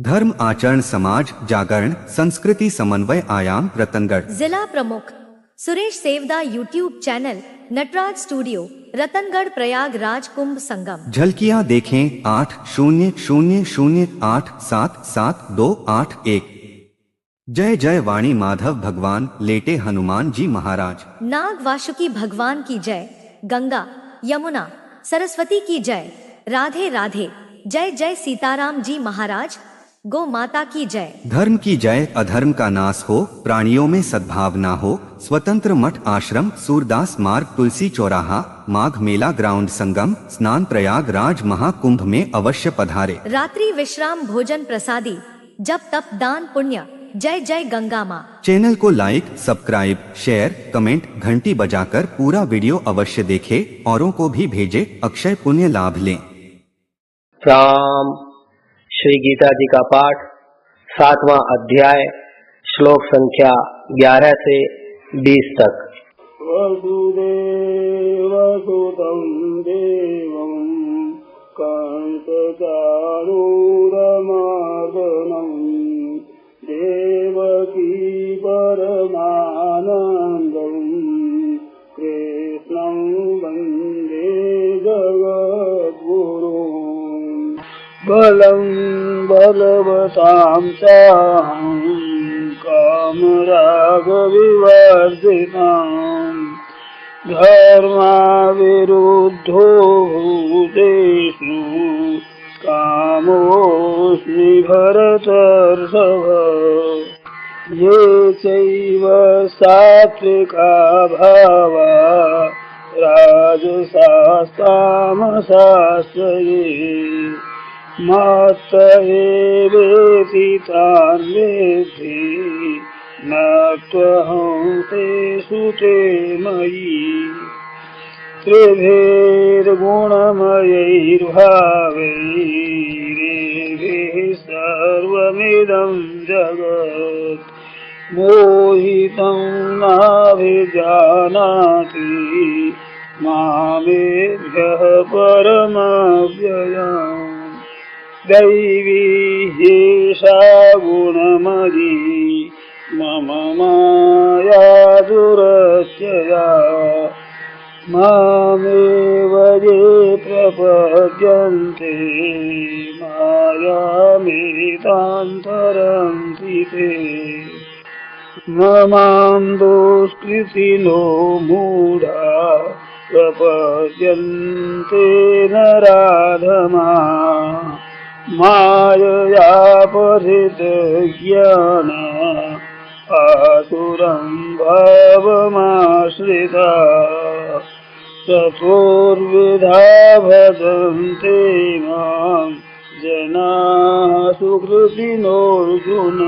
धर्म आचरण समाज जागरण संस्कृति समन्वय आयाम रतनगढ़। जिला प्रमुख Suresh Sevda YouTube channel Natraj studio Ratangarh Prayagraj Kumbh Sangam. झलकियां देखें 8000877281। जय जय वाणी माधव भगवान लेटे हनुमान जी महाराज। नाग वासुकी भगवान की जय। गंगा यमुना सरस्वती की जय। राधे राधे। जय जय सीताराम जी महाराज। गौ माता की जय। धर्म की जय। अधर्म का नाश हो, प्राणियों में सद्भावना हो। स्वतंत्र मठ आश्रम सूरदास मार्ग तुलसी चौराहा माघ मेला ग्राउंड संगम स्नान प्रयागराज महाकुंभ में अवश्य पधारे। रात्रि विश्राम भोजन प्रसादी जप तप दान पुण्य। जय जय गंगा माँ। चैनल को लाइक सब्सक्राइब शेयर कमेंट घंटी बजाकर पूरा वीडियो अवश्य देखे, औरों को भी भेजे, अक्षय पुण्य लाभ लें। राम श्री गीता जी का पाठ 7वां अध्याय श्लोक संख्या 11 से 20 तक। वसुदेवसुतं देवं कंसचाणूरमर्दनं देवकी परमानन्दं कृष्णं वन्दे जगद्गुरुम्। बलं बलवतां चाहं कामरागविवर्जितां धर्माविरुद्धो भूतेषु कामोऽस्मि भरतर्षभ। ये चैव सात्विका भावा राजसास्तामसाश्च ये मत्त एवेति तान् वेत्ति न त्वहं तेषु ते मयि। त्रिभिर्गुणमयैर्भावैरेभिः सर्वमिदं जगत् मोहितं नाभिजानाति मामेभ्यः परमव्ययम्। दैवी ह्येषा गुणमयी मम माया दुरत्यया मामेव ये प्रपद्यन्ते मायामेतां तरन्ति ते। न मां दुष्कृतिनो मूढा प्रपद्यन्ते नराधमा माययापहृतज्ञाना आसुरं भावमाश्रिता। चतुर्विधा भजन्ते मां जनाः सुकृतिनोऽर्जुन।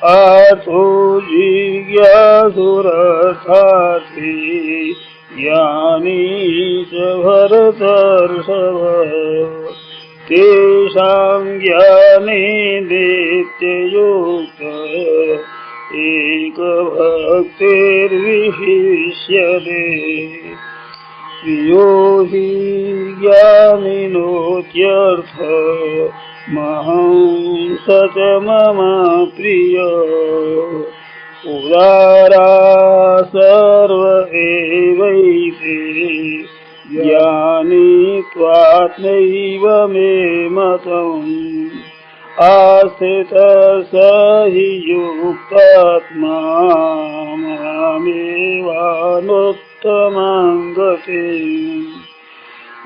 आर्तो जिज्ञासुरर्थार्थी ज्ञानी च भरतर्षभ। तेषां ज्ञाने नित्ययुक्त एकभक्तिर्विशिष्यते। प्रियो हि ज्ञानिनोत्यर्थ महं स च मम प्रिय। उदारा सर्व एवैते ज्ञानी त्वात्मैव मे मतम्। आस्थितः स हि युक्तात्मा मामेवानुत्तमां गतिम्।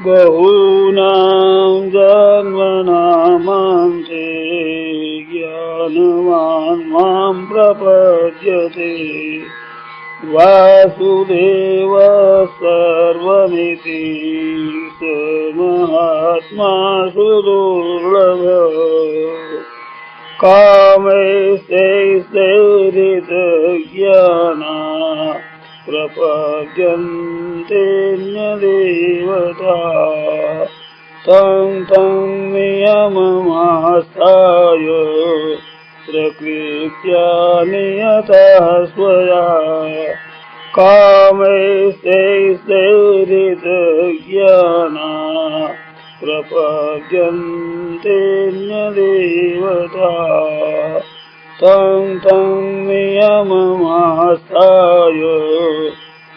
बहूनां जन्मनामन्ते ज्ञानवान् मां प्रपद्यते। वासुदेव सर्वमिति स महात्मा सुदुर्लभ। कामैस्तैस्तैर्हृतज्ञाना प्रपद्यन्तेऽन्यदेवता। तं तं नियममास्थाय प्रकृत्या नियतः स्वया। कामैस्तैस्तैर्हृतज्ञाना प्रपद्यन्तेऽन्यदेवता तं नियममास्थाय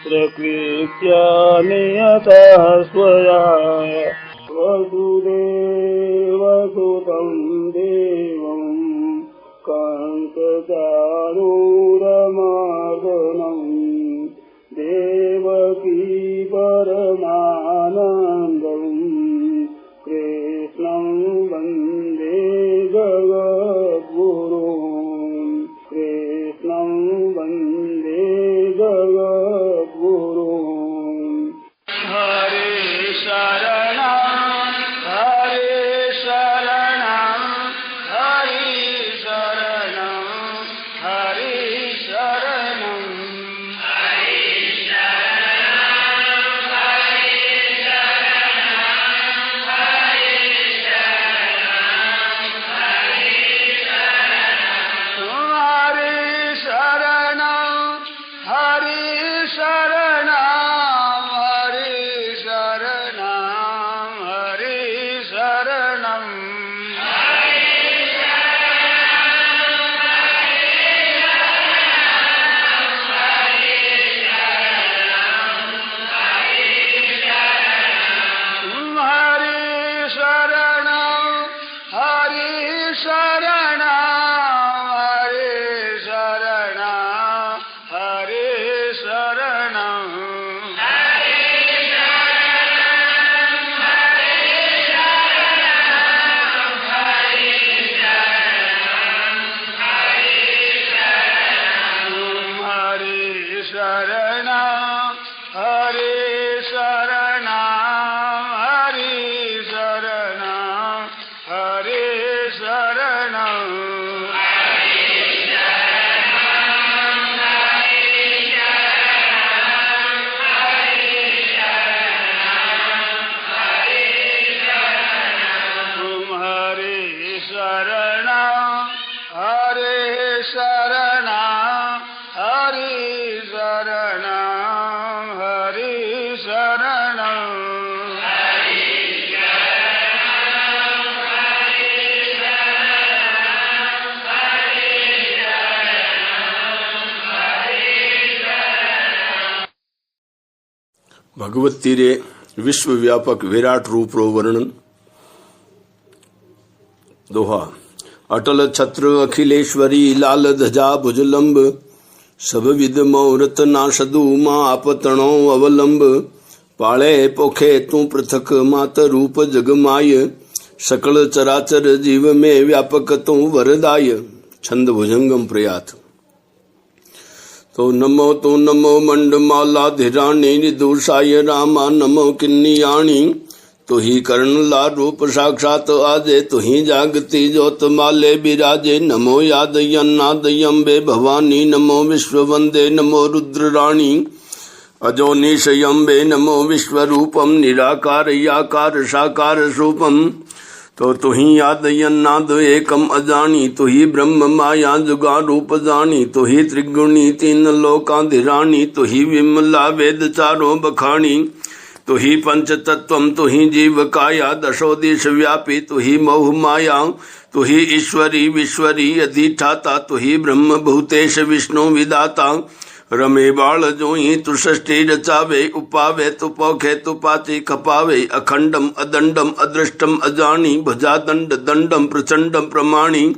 प्रकृत्या नियतः स्वया वसुदेवसुतं देवं कंसचाणूरमर्दनं देवकी परमानन्दं कृष्णं वन्दे जगद्गुरुं कृष्णं वन्दे जगद्गुरुं हरे शरणं हरे शरणं हरे शरणं हरे शरणं भगवत तीरे विश्व व्यापक विराट रूप रो वर्णन। दोहा। अटल छत्र अखिलेश्वरी लाल ध्वजा भुजलंब सब विद मोरत नाशदु मां आपतणो अवलंब पाळे पोखे तू पृथक मात रूप जगमाय सकल चराचर जीव में व्यापक तू वरदाय। छंद भुजंगम प्रयात। तो नमो मंडमाला धिराणी निदुषाय रामा नमो किन्नियाणी तो ही कर्ण ला रूप साक्षात आजे तो ही जागती ज्योत माले बिराजे। नमो यादयन्नादयम्बे भवानी नमो विश्व वंदे नमो रुद्र राणी अजो निशयम्बे नमो विश्व रूपम निराकार याकार साकार रूपम। तो तुही यादयन्नाद एकम अजानी तुही ब्रह्म माया जुगा रूप जानी तुही त्रिगुणी तीन लोकाधिराणी तुही विमला वेद चारों बखानी तुही पंच तत्वम तुही जीव काया दशोदिश व्यापी तुही मोह माया तुही ईश्वरी विश्वरी अधिष्ठाता तुही ब्रह्म भूतेश विष्णु विदाता। रमे बाल जोई तु षष्ठी रचावे उपावे तु पोखे तु पाची खपावे अखंडम अदंडम अदृष्टम अजानी भुजा दंड दंडम प्रचंडम प्रमाणी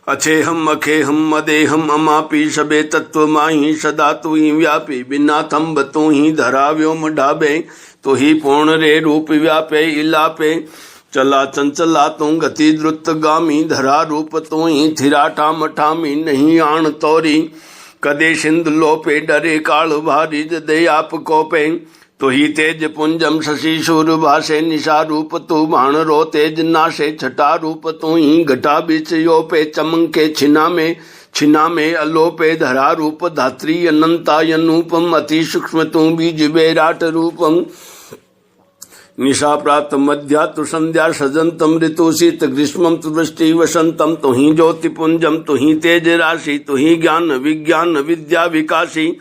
अछेहम अखेहम मदेहम अमापी सबे तत्व माही सदा तु ही व्यापी बिना थम्ब तू ही धरा व्योम ढाबे तो ही पूर्ण रे रूप व्यापे इलापे चला चंचला तू गति द्रुत गामी धरा रूप तू ही थिरा ठाम ठामी नहीं आण तोरी कदे सिंध लोपे डरे काल भारी जदे आप कोपे तो ही तेज पुंजम शशि शूर भाषे निशा रूप तू बाण रो तेज नाशे छठा रूप तू ही घटा बीच योपे चमके छिना में अलोपे धरा रूप धात्री अनंतायनूपम अति सूक्ष्म तू बीज बेराट रूपम। निशा प्रात मध्या तु संध्या सजंतम ऋतु शीत ग्रीष्मम तु वृष्टि वसंतम तुही ज्योतिपुंजम तुही तेज राशि तुही ज्ञान विज्ञान विद्या विकासी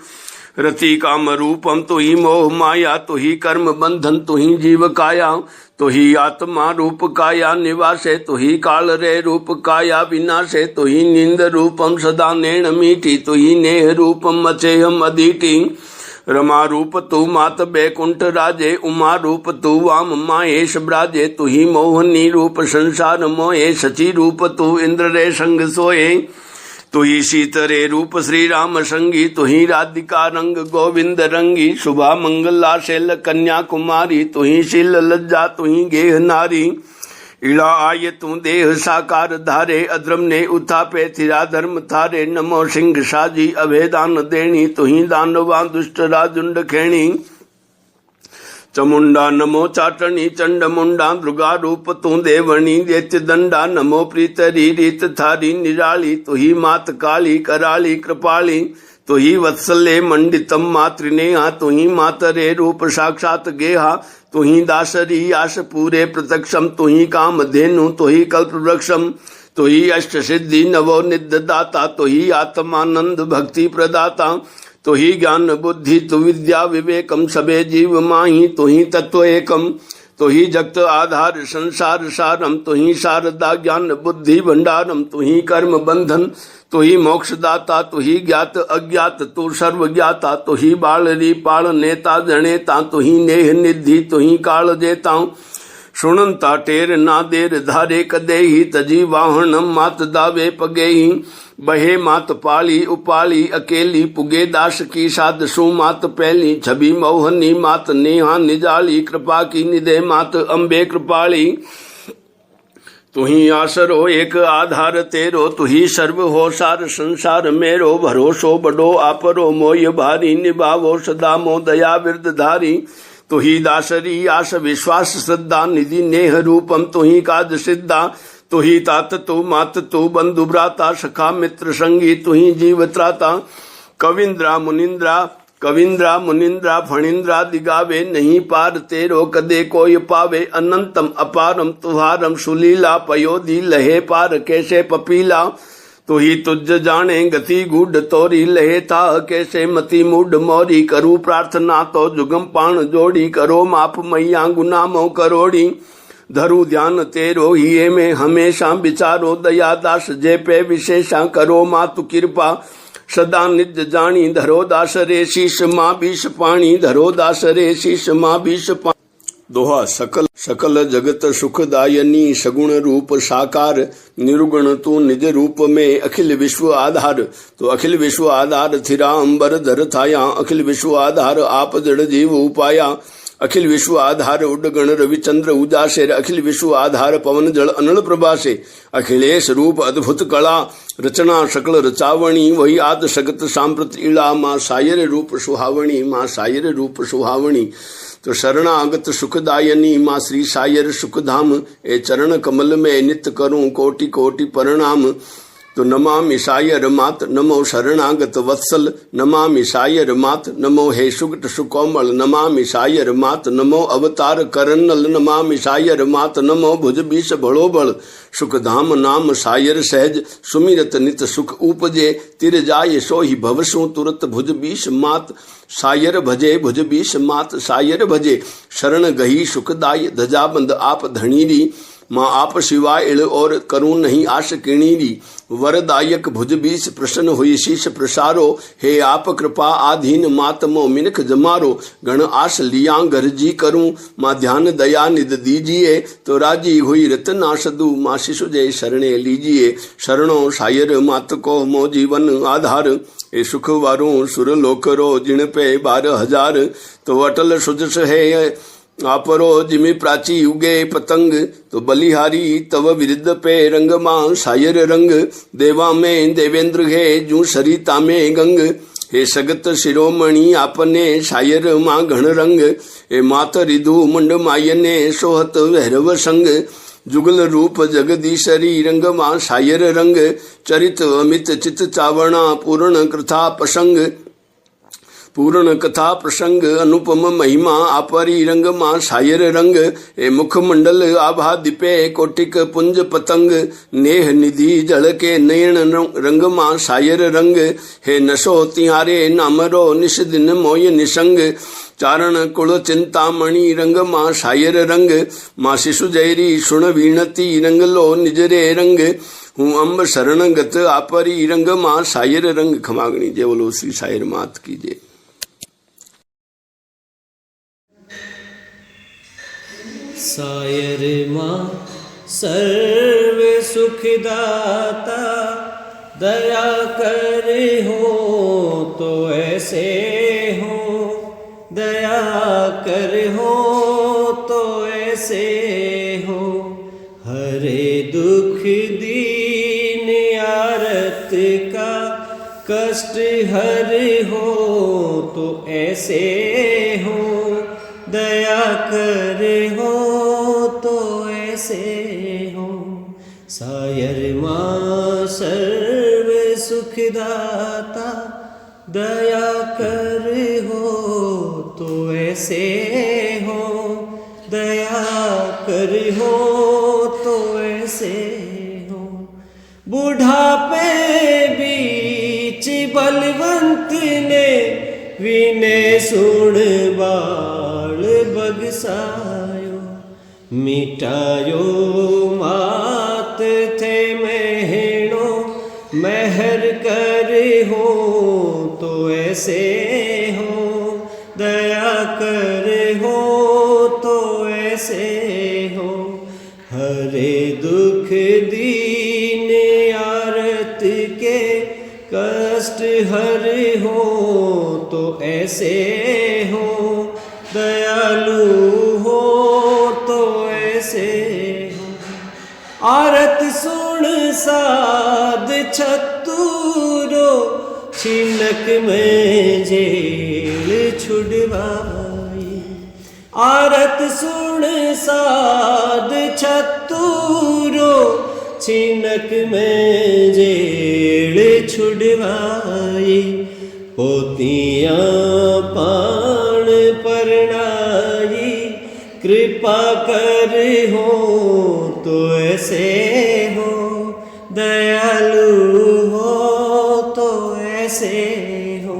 रति काम रूपम तुही मोह माया तुही कर्म बंधन तुही जीव काया तुही आत्मा रूप काया निवासे, तुही काल रे रूप काया विनाशे, तुही नींद रूपम सदा नैण मीठी, तुही नेह रूपम अचेहम अदीटी। रमा रूप तू मात बैकुंठ राजे, उमा रूप तू वाम माहेश ब्राजे, तुही मोहनी रूप संसार मोहे, सची रूप तू इंद्र रे संग सोए। तुही शीतरे रूप श्री राम संगी, तुही राधिका रंग गोविंद रंगी, शुभा मंगला शैल कन्या कुमारी, तुही शील लज्जा तुही गेह नारी। इड़ा आय तू देह साकार धारे, अधर्म ने उथापे थिरा धर्म थारे, नमो सिंह साजी अभेदान देणी, तुही दानवा दुष्ट राजुंड खेणी। चमुंडा नमो चाटनी चंड मुंडा, दुर्गा रूप तू देवणी दैत्य दंडा, नमो प्रीतरी रीत थारी निराली, तुही मात काली कराली कृपाली। तुही वत्सले मंडितम मातृनेहा, तुही मातरे रूप साक्षात गेहा, तुही दासरी आश पूरे प्रत्यक्षम, तुही काम धेनु तुही कल्प वृक्षम। तुही अष्ट सिद्धि नवो निदाता, तुही आत्मानंद भक्ति प्रदाता, तुही ज्ञान बुद्धि तु विद्या विवेकम, सबे जीव माही तुही तत्व एकम। तुही जगत आधार संसार सारम, तुही शारदा ज्ञान बुद्धि भंडारम, तुही कर्म बंधन तुही मोक्षदाता, तुही ज्ञात अज्ञात तू सर्व ज्ञाता, तुही बालरी पाल नेता जनेता, तुही नेह निधि तुही काल जेता। सुनंता टेर ना देर धारे कदेही, तजी वाहनम मात दावे पगेही। बहे मात पाली उपाली अकेली, पुगे दास की साध सु मात पहली। छवि मोहनी मात नेहा निजाली, कृपा की निधे मात अम्बे कृपाली। तुही आसरो एक आधार तेरो, तुही सर्व हो सार संसार मेरो। भरोसो बडो आपरो मोय भारी, निभावो सदा मो दया विरद धारी। तुही दासरी आस विश्वास श्रद्धा, निधि नेह रूपम तुही काज सिद्धा। तुही तात तू मात तू बंधु भ्राता, सखा मित्र संगी तुही जीव त्राता। कविंद्रा मुनिंद्रा फणिंद्रा दिगावे, नहीं पार तेरो कदे कोई पावे। अनंतम अपारम तुहारम सुलीला, पयोधी लहे पार कैसे पपीला। तुही तुझ जाने गति गुड तोरी, लहे था कैसे मति मूड मोरी। करू प्रार्थना तो जुगम पाण जोड़ी, करो माप मैया गुनामो करोड़ी। धरु ध्यान तेरो हिये में हमेशा, विचारो दया दास जे पे विशेषा। करो मातु कृपा सदा निज जानी, धरो दास रे शीश माँ बीस पाणी। धरो दास रे शीश माँ बीस पाणी। दोहा सकल सकल जगत सुखदायनी, सगुण रूप साकार। निरुगुण तू निज रूप में, अखिल विश्व आधार। तो अखिल विश्व आधार थिरा अंबर धर थाया, अखिल विश्व आधार आप जड़ जीव उपाया। अखिल विश्व आधार उडगण रविचंद्र उजासे, अखिल विश्व आधार पवन जल अनल प्रभासे। अखिलेश रूप अद्भुत कला, रचना सकल रचावणी। वही आद सगत सांप्रत इला, माँ सायर रूप सुहावणी। माँ सायर रूप सुहावणी। तो शरणागत सुखदायनी माँ श्री सायर सुखधाम, ए चरण कमल में नित्य करूं कोटि कोटि प्रणाम। तो नमामि सायर मात, नमो शरणागत वत्सल। नमामि सायर मात, नमो हे सुगट सुकोमल। नमामि सायर मात, नमो अवतार करन्नल। नमामि सायर मात, नमो भुज बीस भड़ो बल। सुखधाम नाम सायर सहज, सुमिरत नित सुख उपजे। तिर जाय सोहि भवसु तुरत, भुज बीस मात सायर भजे। भुज बीस मात सायर भजे, शरण गही सुखदाय। ध्वजाबंद आप धणीरी, माँ आप सिवाय इड़ और करूं नहीं आश किणीरी। वरदायक भुज बीस प्रसन्न हुई शीश प्रसारो। हे आप कृपा आधीन मातमो मिनख जमारो। गण आश लिया गरजी करूं, माँ ध्यान दया निध दीजिए। तो राजी हुई रतना सदु, माँ शिशु जय शरणे लीजिए। शरणों सायर मात को मो जीवन आधार। ए सुख वारू सुर लोकरो, जिण पे 12,000। तो अटल सुजस है आपरो, जिमि प्राची उगे पतंग। तो बलिहारी तव विरुद्ध पे रंग, मां सायर रंग। देवा में देवेंद्र है, जू सरिता में गंग। हे सगत शिरोमणि आपने, सायर मां घन रंग। हे मात रिधु मुंड मायने, सोहत भैरव संग। जुगल रूप जगदीशरी रंग, मां सायर रंग। चरित अमित चित चावणा, पूर्ण कृथा प्रसंग। पूर्ण कथा प्रसंग अनुपम महिमा आपरी रंग मां सायर रंग ए मुख मंडल आभा दिपे कोटिक पुंज पतंग नेह निधि जल के नयन रंग मां सायर रंग हे नशो तिहारे नामरो निश दिन मोय निसंग चारण कुल चिंतामणि रंग मां सायर रंग मां शिशु जयरी सुण वीणती रंग लो निजरे रंग हूँ अम्ब शरणगत आपरी रंग मां सायर रंग। खमागणी जय बोलो श्री सायर मात की जय। सायर माँ सर्व सुखदाता दया कर हो तो ऐसे हो, दया कर हो तो ऐसे हो, हरे दुख दीन आरत का कष्ट हर हो तो ऐसे हो, दया कर हो तो ऐसे हो। सायर माँ सर्व सुखदाता दया कर हो तो ऐसे हो, दया कर हो तो ऐसे हो। बुढ़ापे बीच बलवंत ने विनय सुण बाल बगसायो, मिटायो मात थे महणो महर कर हो तो ऐसे हो, दया कर हो तो ऐसे हो, हरे दुख दीन आरत के कष्ट हर हो तो ऐसे हो, दयालु हो तो ऐसे हो। आरत सुन साध छतुरो छिनक में जेल छुड़वाई, आरत सुन साध छतुरो छिनक में जेल छुड़वाई, पोतियां पाण परनाई कृपा कर हो तो ऐसे हो, दयालु हो तो ऐसे हो।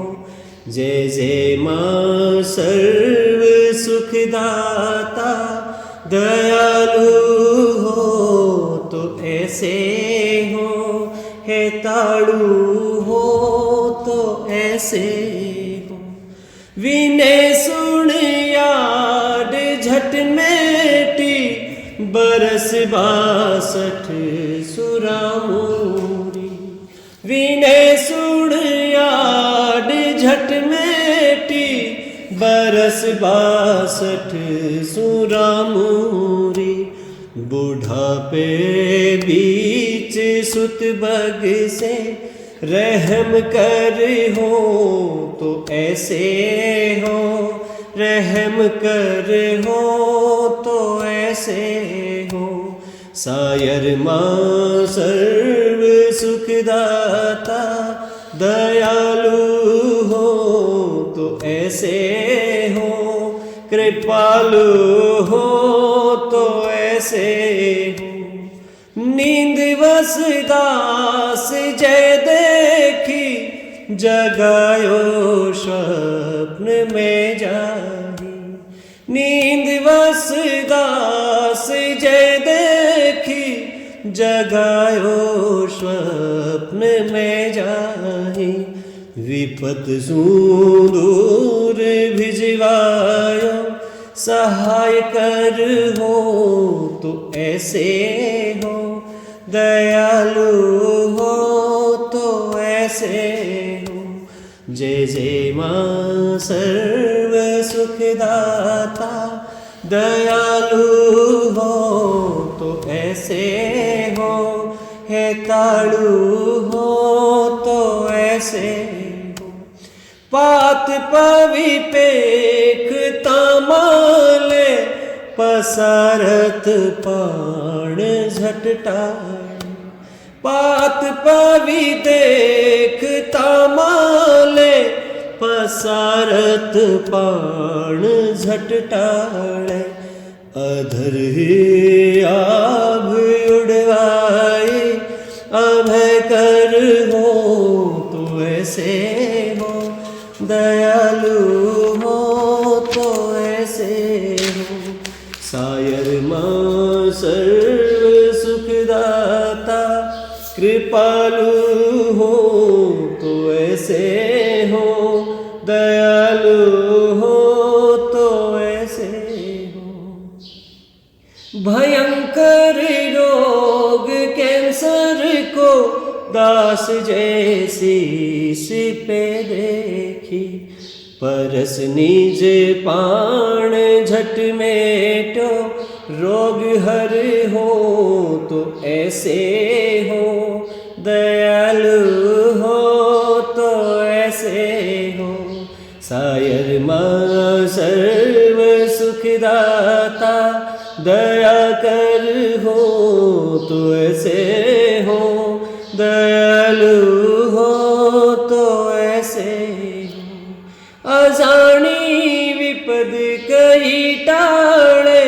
जय जय माँ सर्व सुखदाता दयालु हो तो ऐसे हो, हे ताड़ू हो तो ऐसे हो। विनय सुन याद झट मेटी बरस 62 सुरामूरी, विनय सुन याद झट मेटी बरस 62 सुरामूरी। बुढ़ापे बीच सुत बग से रहम कर हो तो ऐसे हो, रहम कर हो तो ऐसे हो। सायर माँ सर्व सुखदाता दयालु हो तो ऐसे हो, कृपालु हो तो ऐसे हो। नींद बस दास जय देखी जगायो स्वप्न में जाही, नींद बस दास जय देखी जगायो स्वप्न में जाही। विपत दूर भिजवायो सहाय कर हो तो ऐसे हो, दयालु हो तो ऐसे हो। जय जय माँ सर्व सुखदाता दयालु हो तो ऐसे हो, हे ताड़ू हो तो ऐसे हो। पात पविपेख तामाले पसारत पाण झटटाए, पात पवि देख तामाले पसारत पाण झट टाळे अधर आभ उड़वाए अभय कर हो तो ऐसे हो दयालु हो तो ऐसे हो सायर मां सर्व सुखदाता कृपालु हो तो ऐसे हो दयालु हो तो ऐसे हो भयंकर रोग कैंसर को दास जैसी पे देखी परस निज पाण झट मेटो रोग हर हो तो ऐसे हो दयालु हो तो ऐसे हो सायर मां सर्व सुखदाता दया कर हो तो ऐसे हो दयालु हो तो ऐसे हो अजानी विपद कही टाळे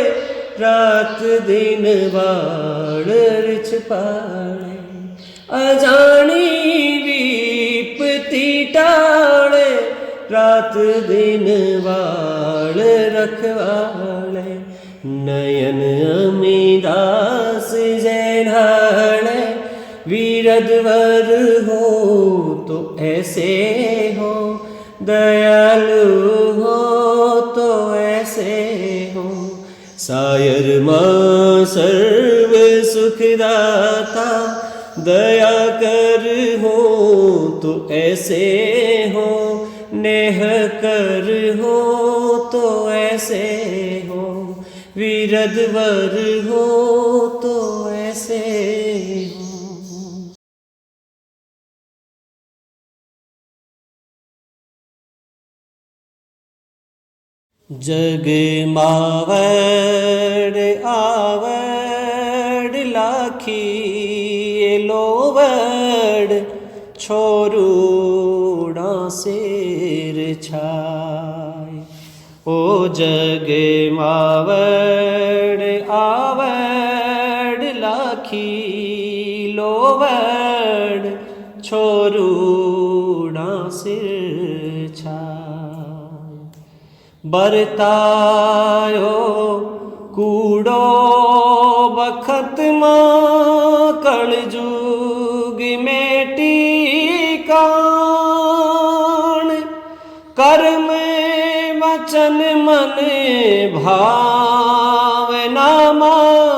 रात दिन बाळ रिछ पाळे अजानी विपत्ति टाळे रात दिन बाळ रखवाळे नयन अमीदास जैनाळे वीरद्वर हो तो ऐसे हो दयालु हो तो ऐसे हो सायर मां सर्व सुखदाता दया कर हो तो ऐसे हो नेह कर हो तो ऐसे हो वीरद्वर हो तो ऐसे हो जग मावड़ आवड़ लाखी लोवड़ छोरूड़ा सिर छाय ओ जग मावड़ आवड़ लाखी लोवड़ छोरूड़ा सिर छाय बरतायो कूड़ो बखत मां कलजुग मेटी कान कर्म वचन मन भावना मां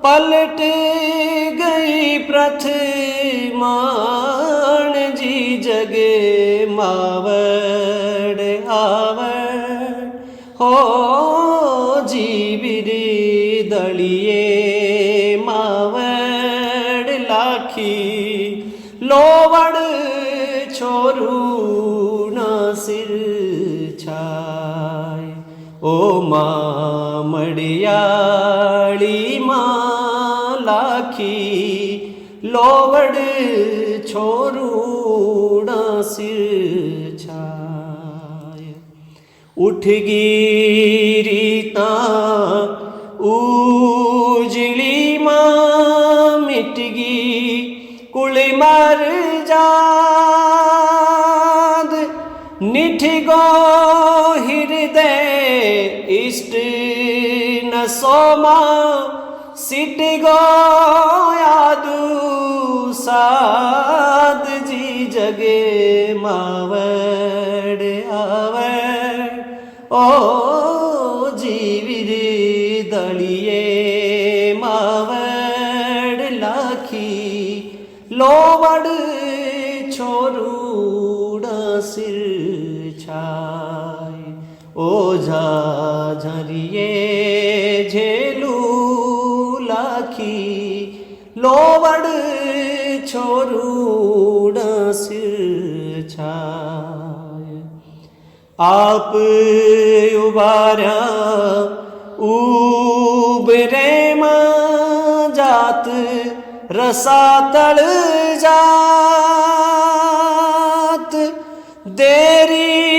पलट गई प्रथमान जी जगे मावड़ आवड़ हो जीविरी दलिए मावड़ लाखी लोवड़ छोरू न सिर छाय ओ मां मड़ियाली मां लाखी लोवड़ छोरू न सिर छाय उठ गिरीता उजली मां मिटगी कुल मर जाद निठ गो हृदय इष्ट न सोमा सिट गो यादू साद जी जगे मावड़ आवड़ ओ जीविरी दलिए मावड़ लाखी लोवड़ छोरूड़ सिर छाय ओझा झरिए झेलू लाखी लोवड़ छोरूड़ सिर छाय आप उबारा उबरे मां जात रसातल जात देरी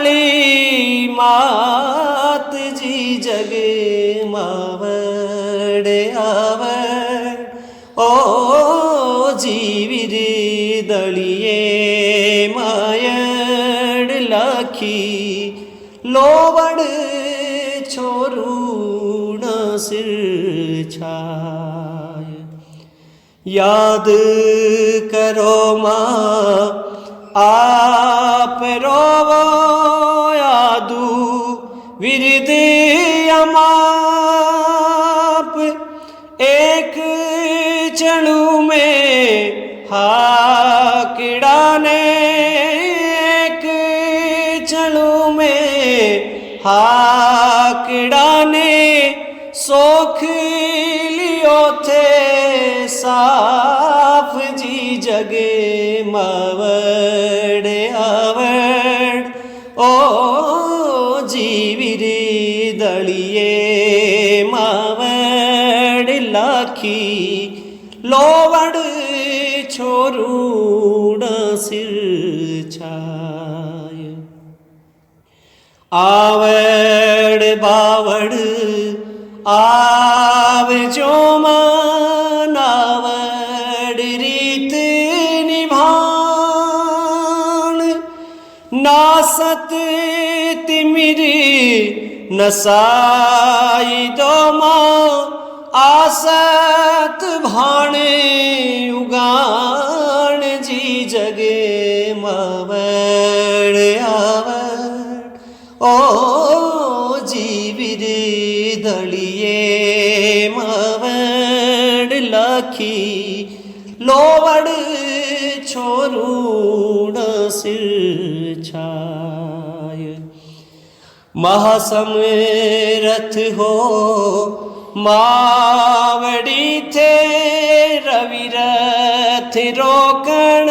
काली मात जी जग मावड़ आवड़ ओ जीविर दलिए मायड़ लाखी लोवड़ छोरूण सिर छाय याद करो माँ आप रोवो यादू विरद अमाप एक चणु में हाकिड़ा ने एक चणु में हाकिड़ा ने सोख लियो थे साफ जी जगे मावड़ आवड़ ओ जीविर दलिए मावड़ लाखी लोवड़ छोरूण सिर छाय आवड़ बावड़ आव जो मानावड़ रीत निभान नासत तिमिरी नसाई दो माँ आसत भाणे उगान जी जगे मावड़ आवड़ ओ जीविर दलिए मावड़ लाखी लोवड़ छोरूण सिर छाय महासमरथ हो मावड़ी थे रविरथ रोकण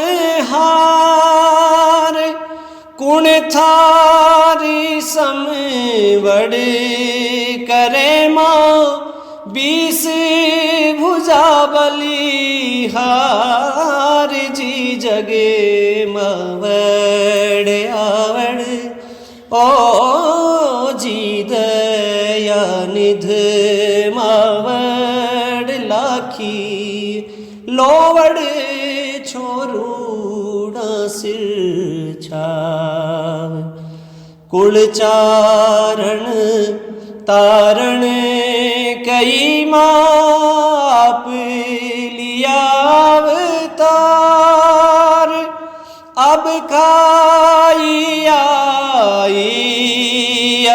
हार कुण थारी समवड़ करे माँ 20 भुजा बलिहार जी जगे मावड़ आवड़ ओ जी दया निध मावड़ लाखी लोवड़ छोरूण सिर छाव कुलचारण तारण कई माप लिया अवतार अब खाई आई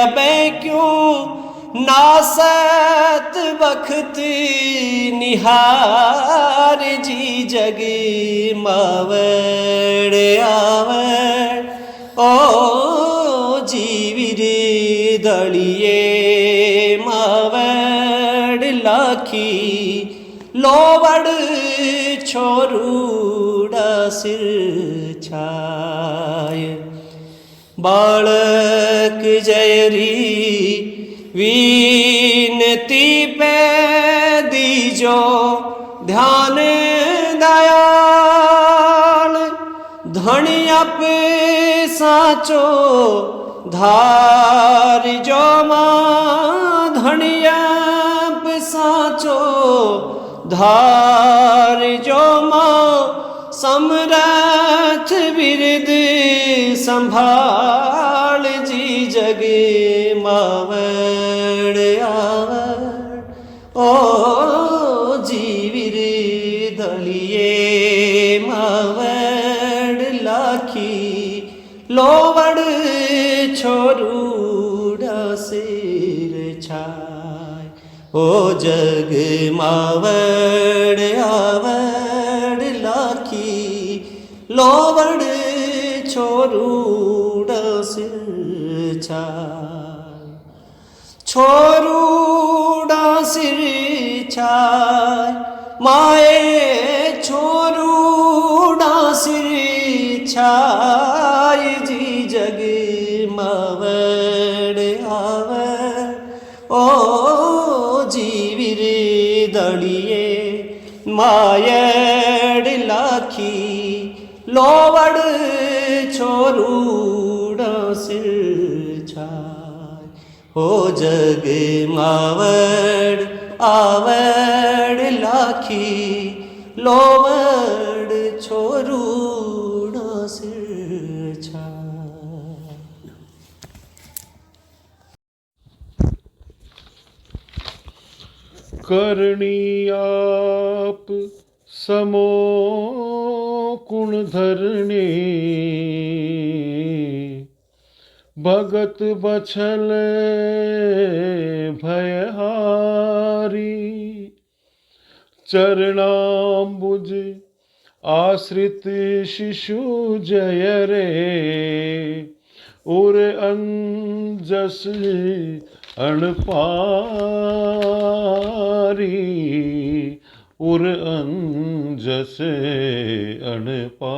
अब क्यों नासत बखत निहार जी जगे मावड़ आवड़ ओ जीविर दलिए मावड़ लाखी लोवड़ छोरूण सिर छाय बालक जयरी विनती पे दीजो ध्यान दयाल धनी अप साचो धार जो माँ धनी अप साचो धार जो माँ समरथ बिरद संभाल जी जगे मावड़ आवड़ ओ जीविर दलिए मावड़ लाखी लोवड़ छोरूण सिर छाय ओ जग मावड़ आवड़ लाखी लोवड़ छोरूण सिर छाय छोरूण सिर छाय माए छोरूण सिर छाय जी जग मावड़ आवड़ ओ जीविर दलिए मायड़ लाखी लोवड़ छोरूण सिर हो जग मावड़ आवड़ लाखी लोवड़ छोरूड़ा सिर छा। करणी आप समो कुण धरणी भगत बछल भयहारी चरणाम्बुज आश्रित शिशु जय रे उर अंजस अणपारी उर अंजस अणपारी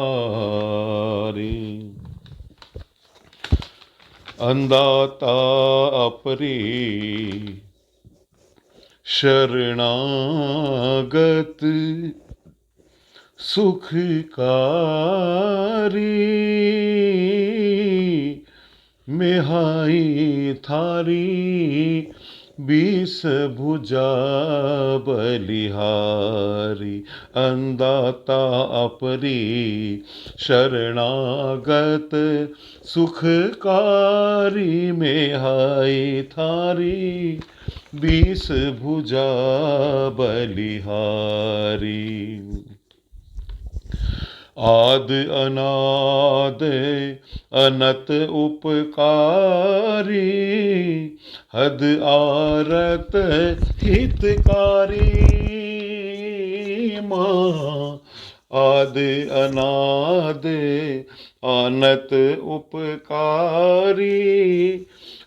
अंदाता अपरी शरणागत सुखकारी मेहाई थारी बीस भुजा बलिहारी अंदाता अपरी शरणागत सुखकारी मेहाई थारी बीस भुजा बलिहारी आद अनाद अनत उपकारी हद आरत हितकारी माँ आद अनाद अनत उपकारी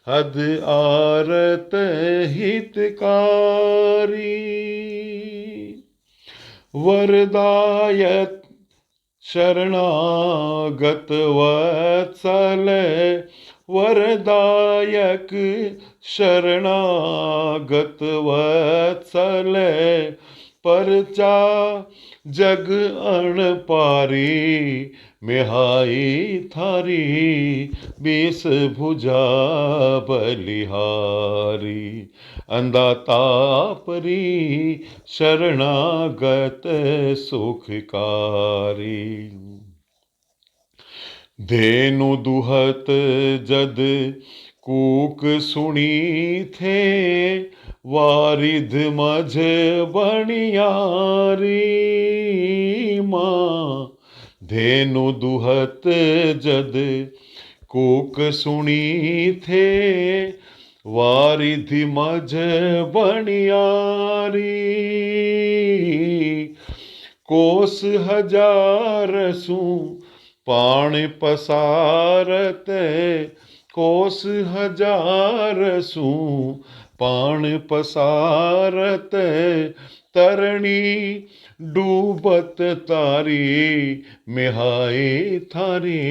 हद आरत हितकारी वरदायत शरणागत वत्सल वरदायक शरणागत वत्सल परचा जग अणपारी मेहाई थारी बीस भुजा बलिहारी अंदाता परी शरणागत सुखकारी धेनु दुहत जद कूक सुनी थे वारिध मझ बणियारी माँ धेनु दुहत जद कूक सुनी थे वारिधि मझ बणियारी कोस हजार सू पाण पसारत कोस हजार सू पाण पसारत तरणी डूबत तारी मेहाई थारी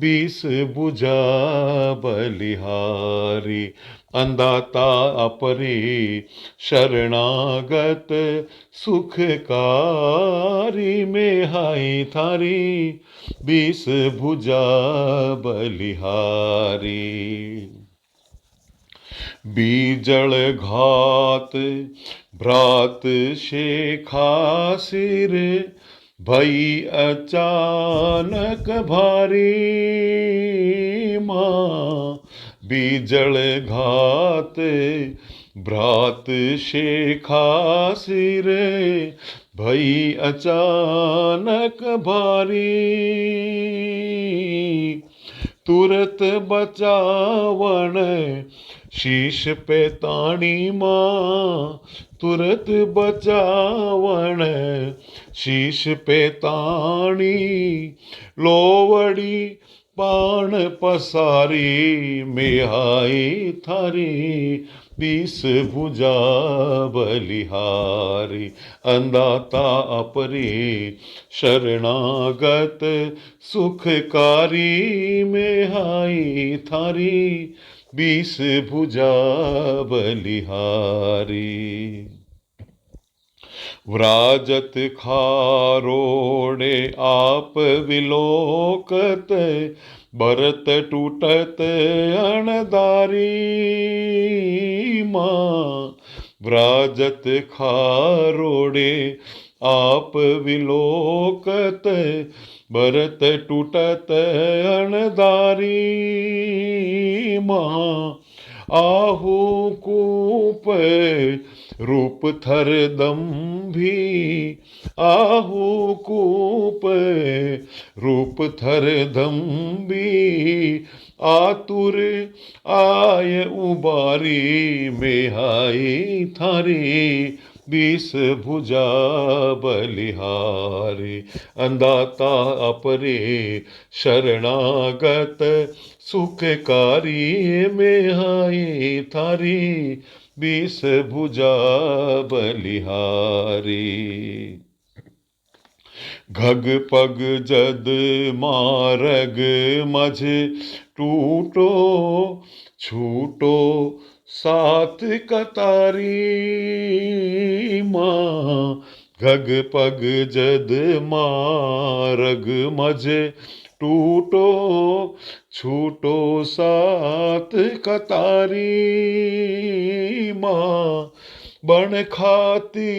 बीस बुझा बलिहारी अंदाता अपरी शरणागत सुखकारी मेहाई थारी बीस भुजा बलिहारी बीजल घात भ्रात शेखा सिर भई अचानक भारी माँ बीजल घात भ्रात शेखा सिर भई अचानक भारी तुरत बचावन शीश पे ताणी माँ तुरत बचावन शीश पे ताणी लोवड़ी पाण पसारी मेहाई थारी बीस भुजा बलिहारी अंदाता अपरी शरणागत सुखकारी मेहाई थारी बीस भुजा बलिहारी व्राजत खारोड़े आप विलोकत, भरत टूटत अणदारी माँ। व्राजत खारोड़े आप विलोकत, भरत टूटत अणदारी माँ। आहू कूप रूप थर दम्भी, आहू कूप रूप थर दम्भी। आतुर आय उबारी मेहाई थारी, 20 भुजा बलिहारी। अंदाता अपरे शरणागत, सुखकारी मेहाई थारी, 20 भुजा बलिहारी। घग पग जद मारग मझ टूटो, छूटो सात कतारी माँ। घग पग जद मारग मझ टूटो, छूटो सात कतारी माँ। बण खाती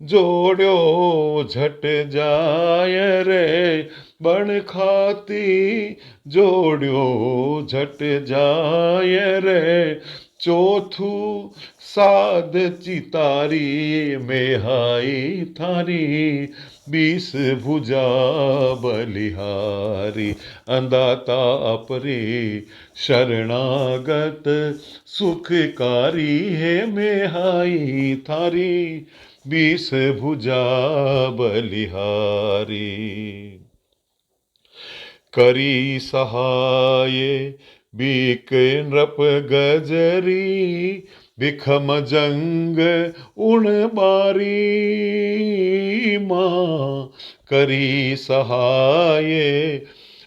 जोड़ो झट जाय रे, बण खाती जोड़ो झट जाय रे। चौथू साध चितारी मेहाई थारी, 20 भुजा बलिहारी। अंदाता अपरे शरणागत, सुखकारी है मेहाई थारी, 20 भुजा बलिहारी। करी सहाय बीक नृप गजरी, बिखम जंग उण बारी माँ। करी सहाय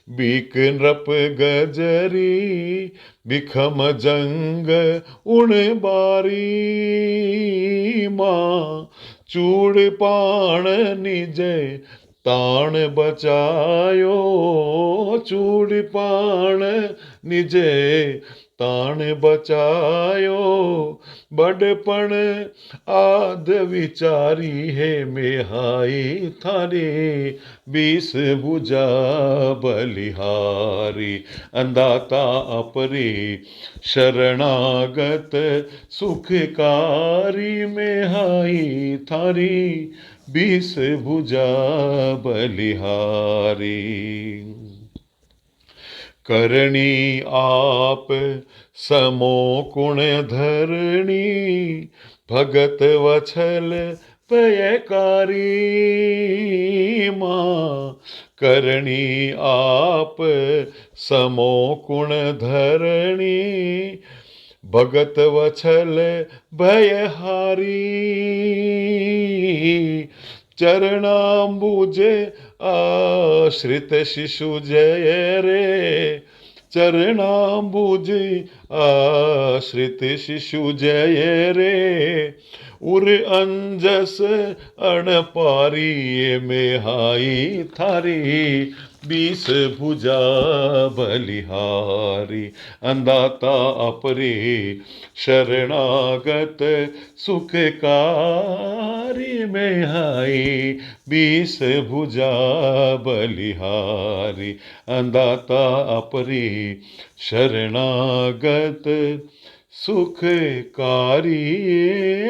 बीक नृप गजरी, बिखम जंग उण बारी माँ। चूड़ पाण निज ताण बचायो, चूड़ पाण निजे ताण बचायो। बड़पण आद विचारी है मेहाई थारी, 20 भुजा बलिहारी। अंदाता अपरे शरणागत, सुखकारी मेहाई थारी, 20 भुजा बलिहारी। करणी आप समो कुण धरणी, भगत वछल पयकारी माँ। करणी आप समो कुण धरणी, भगत वछल भयहारी। चरणाम्बुज आश्रित शिशु जय रे, चरणाम्बुज आश्रित शिशु जय रे। उर अंजस अणपारी मेहाई थारी, 20 भुजा बलिहारी। अंदाता अपरे शरणागत, सुखकारी मेहाई, 20 भुजा बलिहारी। अंदाता अपरे शरणागत, सुखकारी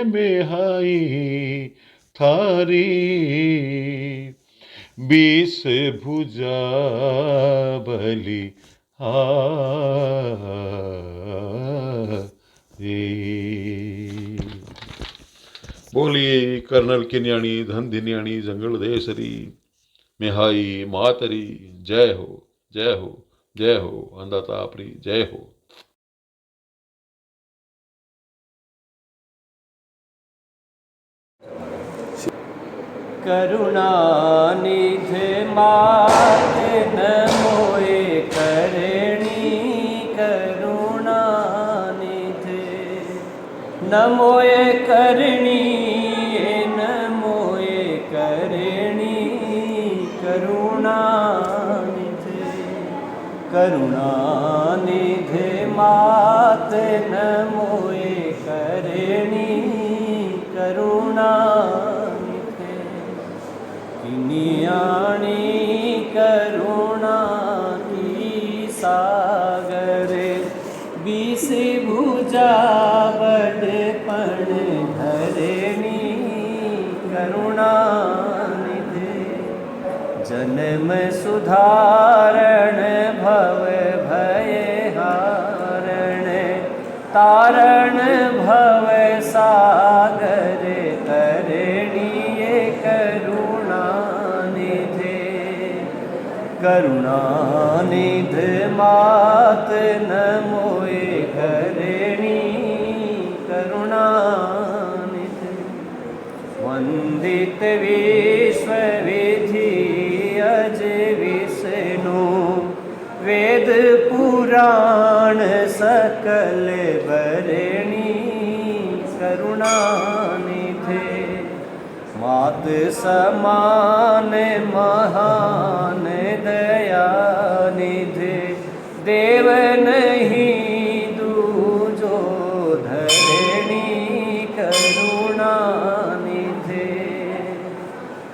मेहाई थारी, 20 भुजा बलिहारी। बोलिए कर्नल किन्याणी धन धिन्याणी जंगल देसरी, मेहाई मातरी। जय हो, जय हो, जय हो। अंदाता अपनी जय हो। करुणानिधे माते नमोए करणी, करुणानिधे नमोए करणी, नमो करुणानिधे मात न मोए करणी करुणानिधे किनियाणी करुणा की सागरे बीस भुजा बड़पण धरणी करुणानिधे जन्म सुधारण भव भय हारण तारण भव सागर तरणी करुणानिधे करुणानिधि मात न मोए करणी करुणानिधि वंदित विश्व विधि अज विष्णु वेद पुराण सकल बरणी करुणानिधे मात समान महान दयानिधे देव नहीं दूजो धरणी करुणानिधे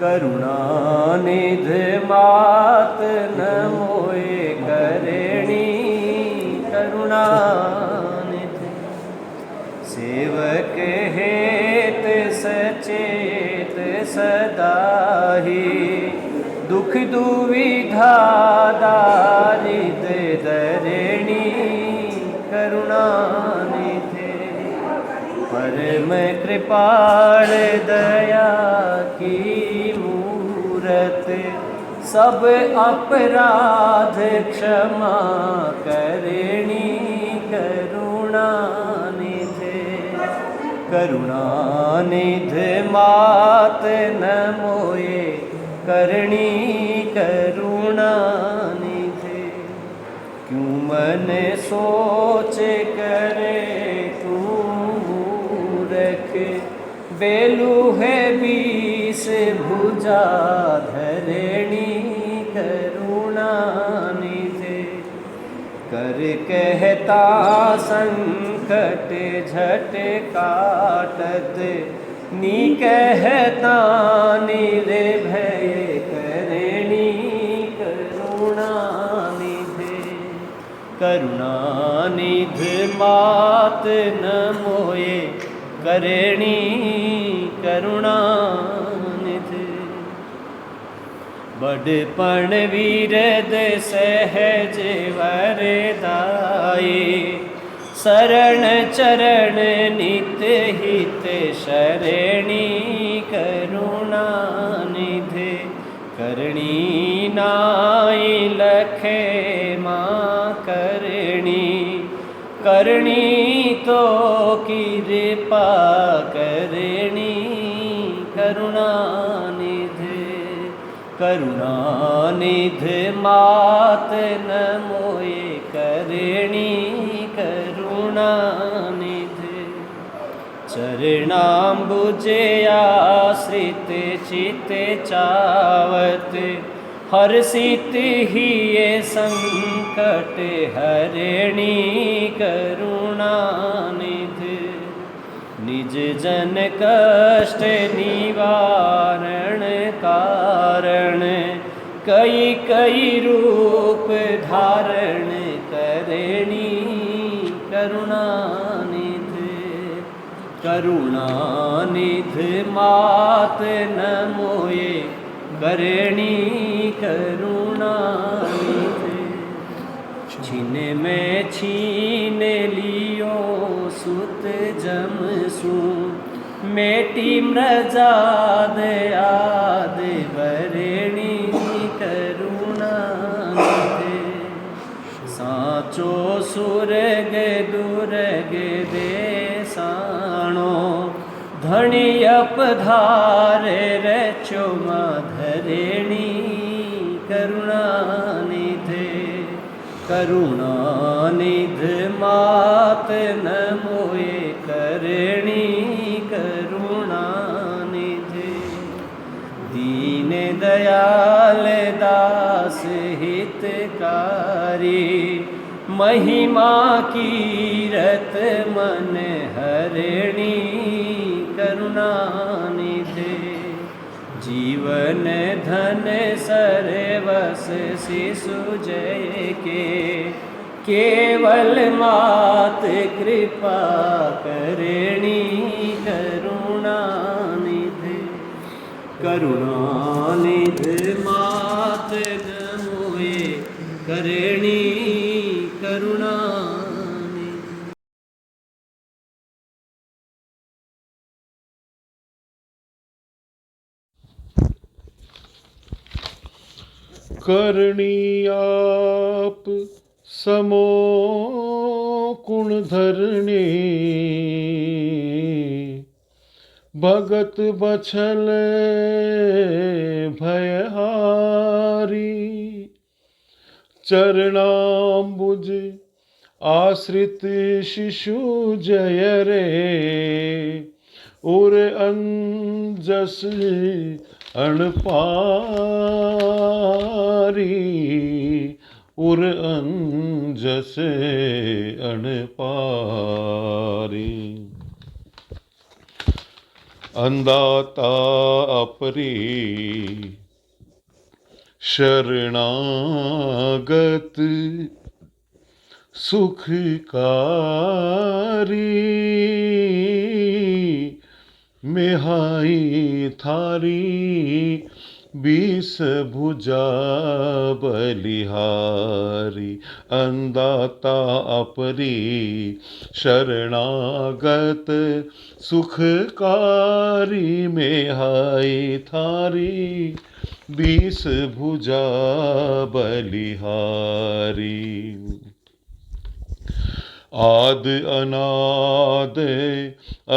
करुणानिधि मात न मोए करणी करुणानिधि सेवक हेत सचेत सदाहि दुख दुविधा दारिद दरणी करुणानिधे परम कृपाल दया की मूरत सब अपराध क्षमा करणी करुणानिधे करुणानिधि मात न मोए करणी करुणानिधे क्यों मन सोच करे तू मूरख बेलू है बीस भुजा धरणी करुणानिधे कर कहता संकट झट काटत नी कहता निर्भय करणी करुणानिधे करुणानिधि मात न मोए करणी करुणानिधे बड़पण वीरद सहज वरदाये शरण चरण नित हित शरणी करुणानिधे करणी नाई लखे माँ करणी करणी तो कृपा करणी करुणानिधे करुणानिधि मात न मोए करणी करुणानिधि चरणाम्बुजे आश्रित चित चावत हर्षित ही ये संकट हरणी करुणानिधि निज जन कष्ट निवारण कारण कई कई रूप धारण करणी करुणानिधि करुणानिधि मात न मोए करणी करुणानिधि छीन में छीन लियो सुत जमसु मेटी मृजाद आद बरणी करुणानिधि साचो सुरग दुरग देसाणो धणी अपधार रचो माधरणी करुणानिधे करुणानिधि मात न मोए करणी करुणानिधि दीन दयाल दास हितकारी महिमा कीरत मन हरिणी करुणा निधे जीवन धन सर्वस शिशु जय के केवल मात कृपा करिणी करुणा निधि मात नमोए करिणी करुणा निधि। करणी आप समो कुण धरणी भगत बछल भयहारी चरणाम्बुज आश्रित शिशु जय रे उर अंजस अणपारी उर अंजस अणपारी अंदाता अपरी शरणागत सुखकारी मेहाई थारी 20 भुजा बलिहारी अंदाता अपरी शरणागत सुखकारी मेहाई थारी 20 भुजा बलिहारी आद अनाद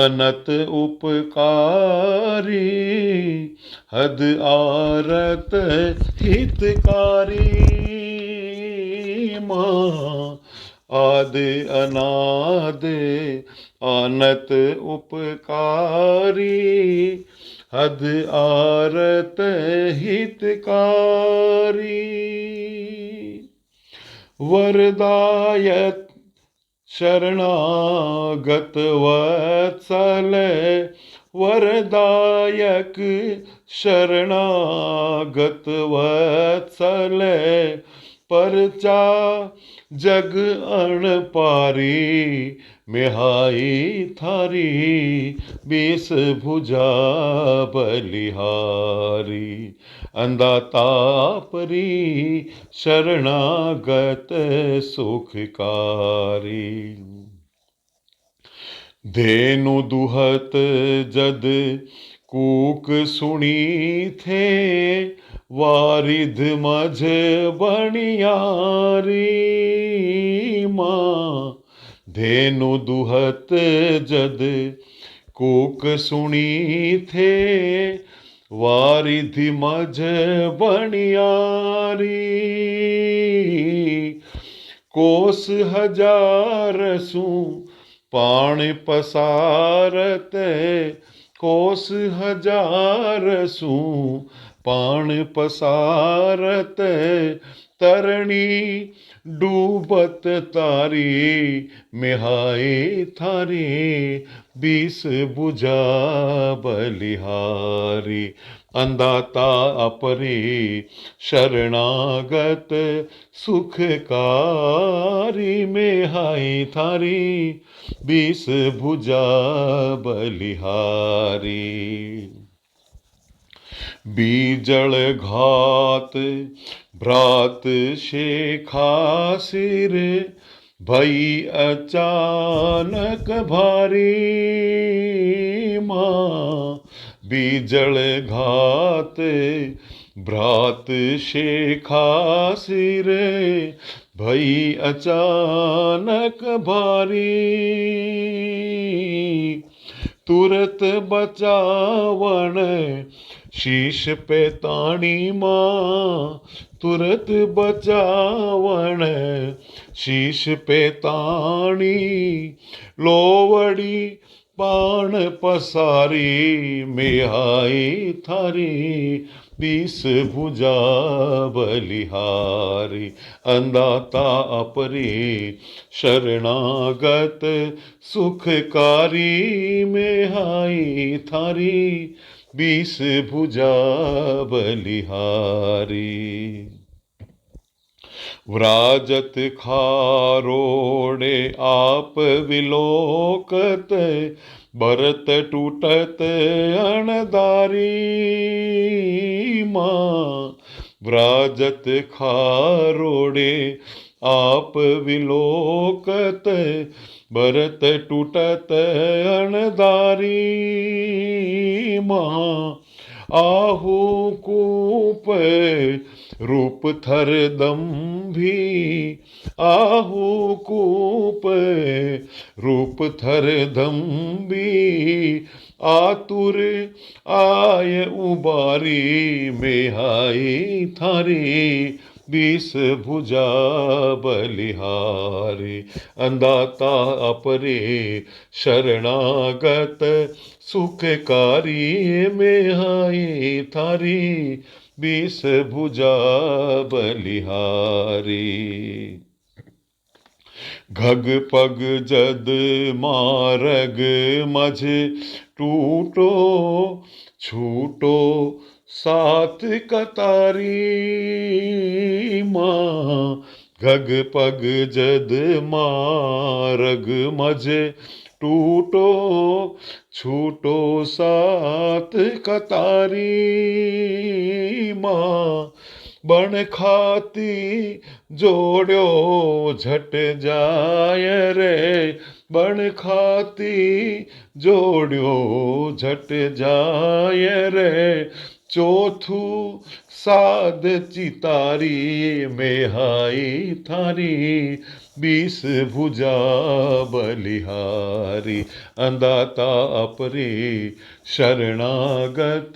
अनत उपकारी हद आरत हितकारी माँ आद अनाद अनत उपकारी हद आरत हितकारी वरदायत शरणागत वत्सल वरदायक शरणागत वत्सल परचा जग अणपारी मेहाई थारी 20 भुजा बलिहारी अंदाता परी शरणागत सुखकारी धेनु दुहत जद कूक सुनी थे वारिध मझ बणियारी माँ धेनु दुहत जद कूक सुनी थे वारिधि मझ बणियारी कोस हजार सु पाण पसारत कोस हजार सु पाण पसारत तरणी डूबत तारी मेहाई थारी 20 भुजा बलिहारी अंदाता अपरी शरणागत सुखकारी मेहाई थारी 20 भुजा बलिहारी बीजल घात भ्रात शेखा सिर भई अचानक भारी माँ बीजल घात भ्रात शेखा सिर भई अचानक भारी तुरत बचावण शीश पे ताणी माँ तुरत बचावण शीश पे ताणी लोवड़ी पाण पसारी मेहाई थारी 20 भुजा बलिहारी अंदाता अपरी शरणागत सुखकारी मेहाई थारी 20 भुजा बलिहारी व्राजत खारोड़े आप विलोकत भरत टूटत अणदारी माँ व्राजत खारोड़े आप विलोकत भरत टूटत अणदारी माँ आहू कूप रूप थर दम्भी आहू कूप रूप थर दम्भी आतुर आय उबारी मेहाई थारी 20 भुजा बलिहारी अंदाता अपरे शरणागत सुखकारी मेहाई थारी 20 भुजा बलिहारी घग पग जद मारग मझ टूटो छूटो सात कतारी माँ घग पग जद मारग मझ टूटो छूटो सात कतारी माँ बण खाती जोड़ो झट जाय रे बण खाती जोड़ो झट जाय रे चौथू साध चितारी मेहाई थारी 20 भुजा बलिहारी अंदाता अपरी शरणागत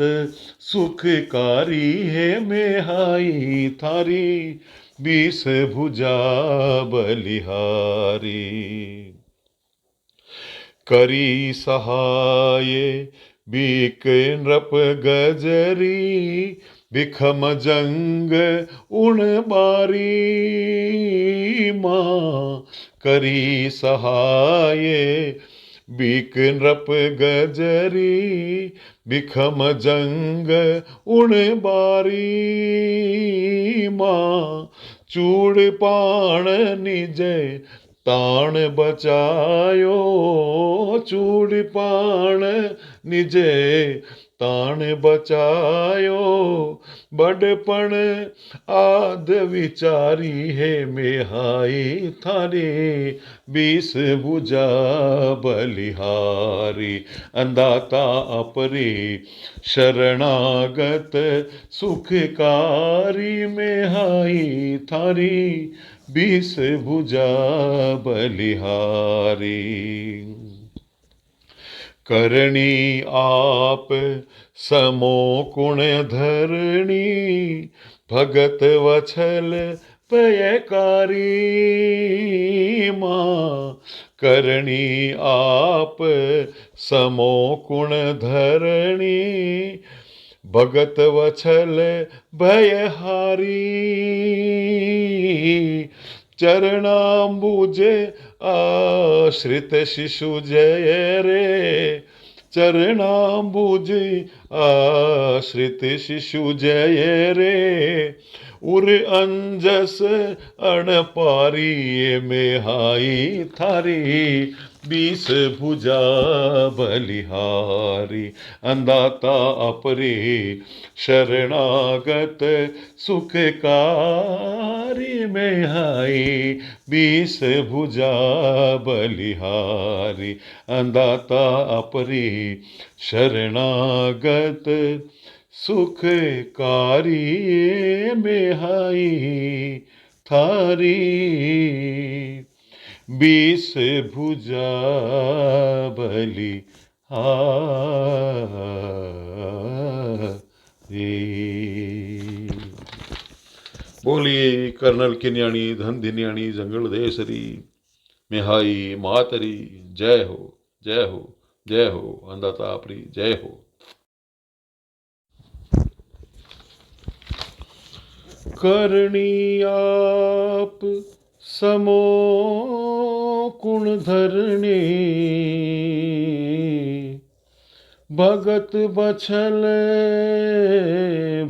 सुखकारी है मेहाई थारी 20 भुजा बलिहारी करी सहाय बीक नृप गजरी बिखम जंग उण बारी माँ करी सहाय बीक नृप गजरी बिखम जंग उण बारी माँ चूड़ पाण निज ताण बचायो चूड़ पाण निजे ताण बचायो बड़पण आद विचारी है मेहाई थारी 20 भुजा बलिहारी अंदाता अपरी शरणागत सुखकारी मेहाई थारी 20 भुजा बलिहारी करणी आप समो कुण धरणी भगत वछल पयकारी माँ करणी आप समो कुण धरणी भगत वछल भयहारी चरणाम्बुज आश्रित शिशु जय रे चरणाम्बुज आश्रित शिशु जय रे उर अंजस अणपारी मेहाई थारी 20 भुजा बलिहारी अंदाता अपरे शरणागत सुखकारी मेहाई 20 भुजा बलिहारी अंदाता अपरे शरणागत सुखकारी मेहाई थारी 20 भुजा बलिहारी। बोलिए कर्नल किन्याणी धन धिन्याणी जंगल देसरी मेहाई मातरी जय हो जय हो जय हो अन्नदाता आपरी जय हो। करणी आप समो कुण धरणी भगत बछल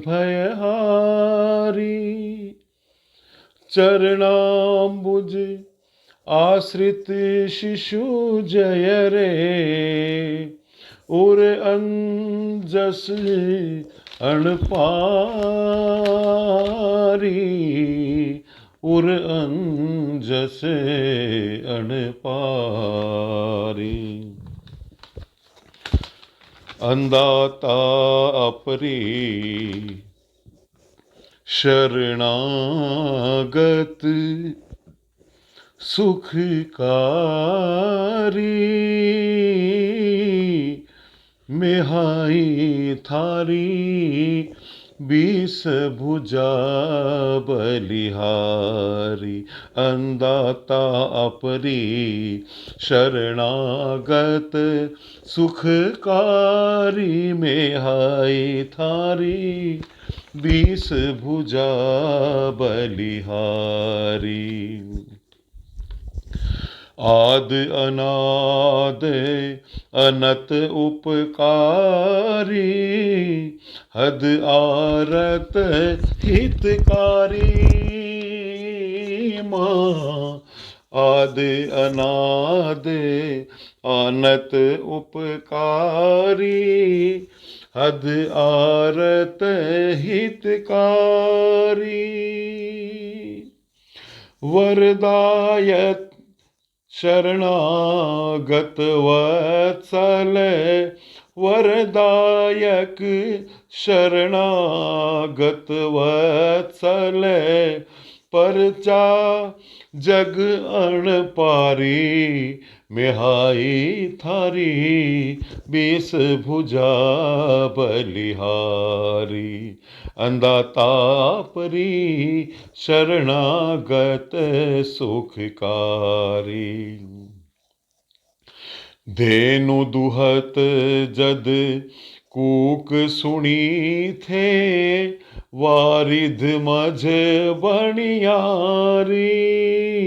भयहारी चरणाम्बुज आश्रित शिशु जय रे उर अंजस अणपारी उर अंजस अणपारी अंदाता अपरी शरणागत सुखकारी मेहाई थारी बीस भुजा बलिहारी अंदाता अपरी शरणागत सुखकारी मेहाई थारी बीस भुजा बलिहारी आद अनाद अनत उपकारी हद आरत हितकारी माँ आद अनाद अनत उपकारी हद आरत हितकारी वरदायत शरणागत वत्सल वरदायक शरणागत वत्सल परचा जग अणपारी मेहाई थारी बीस भुजा बलिहारी अंदाता परी शरणागत सुखकारी धेनु दुहत जद कूक सुनी थे वारिध मझ बणियारी